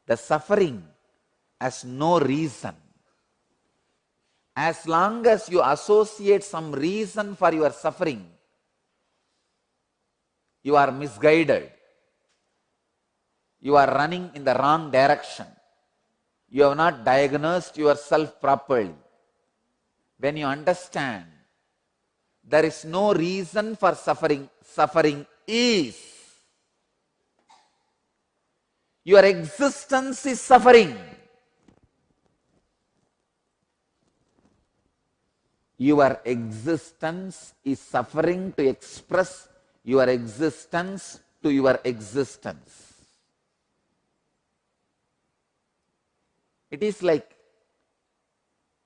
The suffering has no reason. As long as you associate some reason for your suffering, you are misguided. You are running in the wrong direction. You have not diagnosed yourself properly. When you understand there is no reason for suffering, suffering is. Your existence is suffering. Your existence is suffering to express your existence to your existence. It is like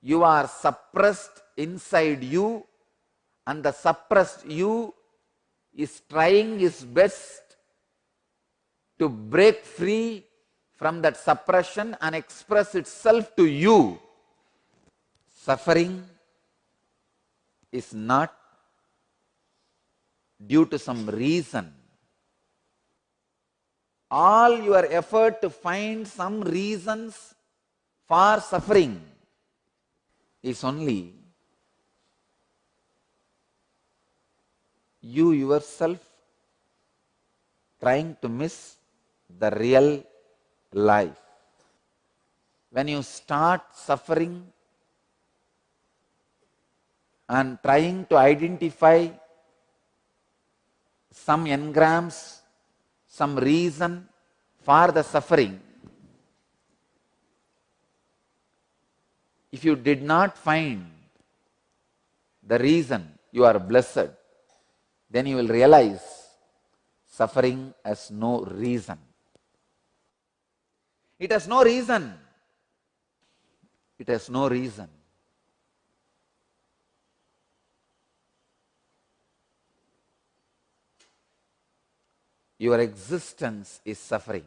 you are suppressed inside you, and the suppressed you is trying its best to break free from that suppression and express itself to you. Suffering is not due to some reason. All your effort to find some reasons for suffering is only you yourself trying to miss the real life. When you start suffering and trying to identify some engrams, some reason for the suffering, if you did not find the reason, you are blessed. Then you will realize suffering has no reason. It has no reason. It has no reason. Your existence is suffering.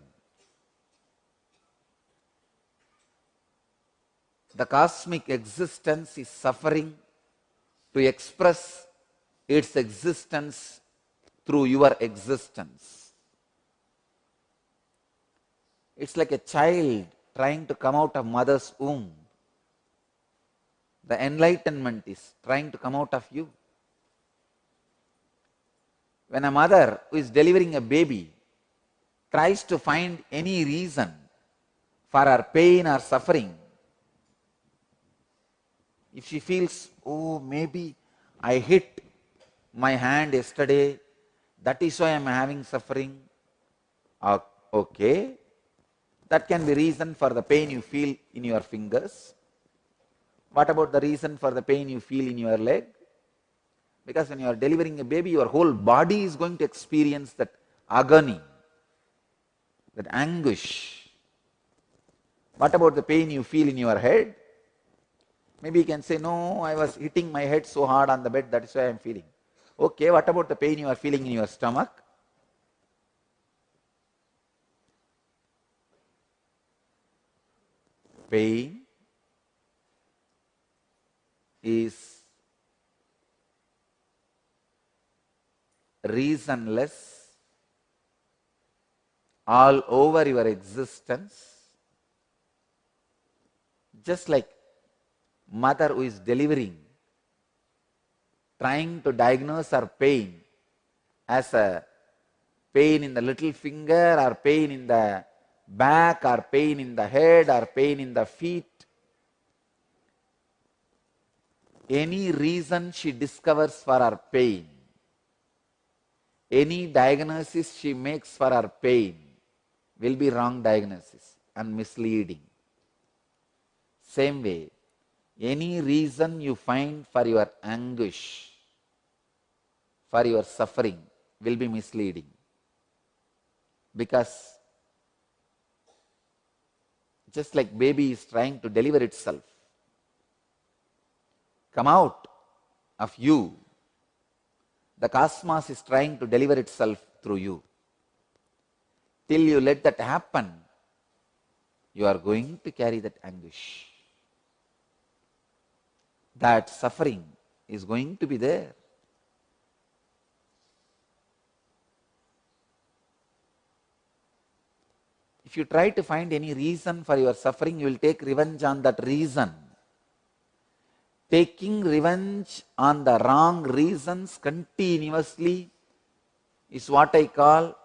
The cosmic existence is suffering to express its existence through your existence. It's like a child trying to come out of mother's womb. The enlightenment is trying to come out of you. When a mother who is delivering a baby tries to find any reason for her pain or suffering, if she feels, oh, maybe I hit my hand yesterday, that is why I am having suffering. Okay, that can be reason for the pain you feel in your fingers. What about the reason for the pain you feel in your leg? Because when you are delivering a baby, your whole body is going to experience that agony, that anguish. What about the pain you feel in your head? Maybe you can say, no, I was hitting my head so hard on the bed, that is why I am feeling. Okay, what about the pain you are feeling in your stomach? Pain is reasonless all over your existence, just like mother who is delivering, trying to diagnose her pain as a pain in the little finger, or pain in the back, or pain in the head, or pain in the feet. Any reason she discovers for her pain, any diagnosis she makes for her pain, will be wrong diagnosis and misleading. Same way, any reason you find for your anguish, for your suffering, will be misleading. Because just like baby is trying to deliver itself, come out of you, the cosmos is trying to deliver itself through you. Till you let that happen, you are going to carry that anguish. That suffering is going to be there. If If you try to find any reason for your suffering, you will take revenge on that reason. Taking revenge on the wrong reasons continuously is what I call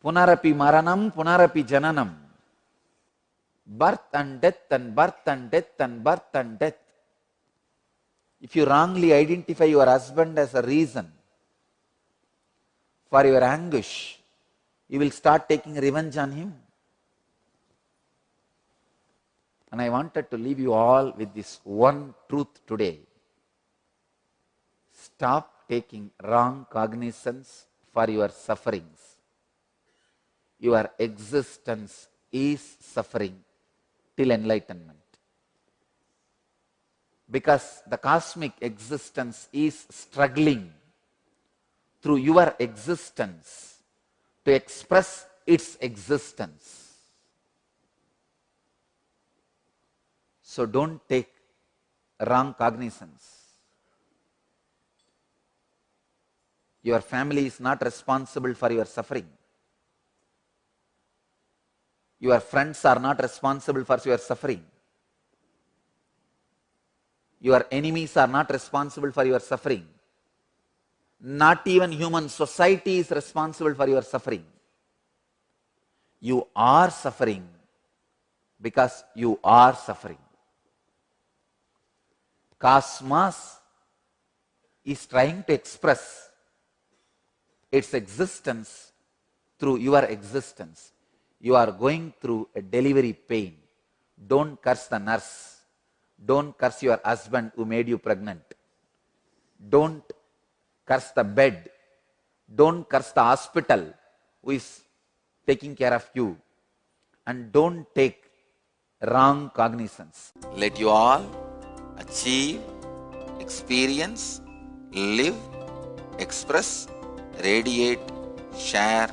punarapi maranam, punarapi jananam. Birth and death and birth and death and birth and death. If you wrongly identify your husband as a reason for your anguish, you will start taking revenge on him. And I wanted to leave you all with this one truth today. Stop taking wrong cognizance for your sufferings. Your existence is suffering till enlightenment. Because the cosmic existence is struggling through your existence to express its existence. So don't take wrong cognizance. Your family is not responsible for your suffering. Your friends are not responsible for your suffering. Your enemies are not responsible for your suffering. Not even human society is responsible for your suffering. You are suffering because you are suffering. Cosmos is trying to express its existence through your existence. You are going through a delivery pain. Don't curse the nurse. Don't curse your husband who made you pregnant. Don't curse the bed. Don't curse the hospital who is taking care of you. And don't take wrong cognizance. Let you all achieve, experience, live, express, radiate, share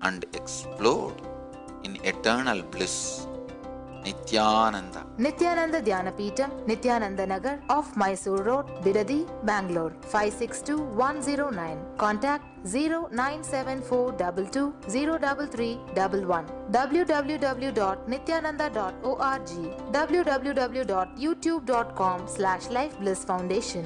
and explode in eternal bliss. Nityananda. Nityananda Dhyanapitham, Nityananda Nagar off Mysore Road, Bidadi, Bangalore 562109. Contact 097422033311. www.nityananda.org. www.youtube.com/Life Bliss Foundation.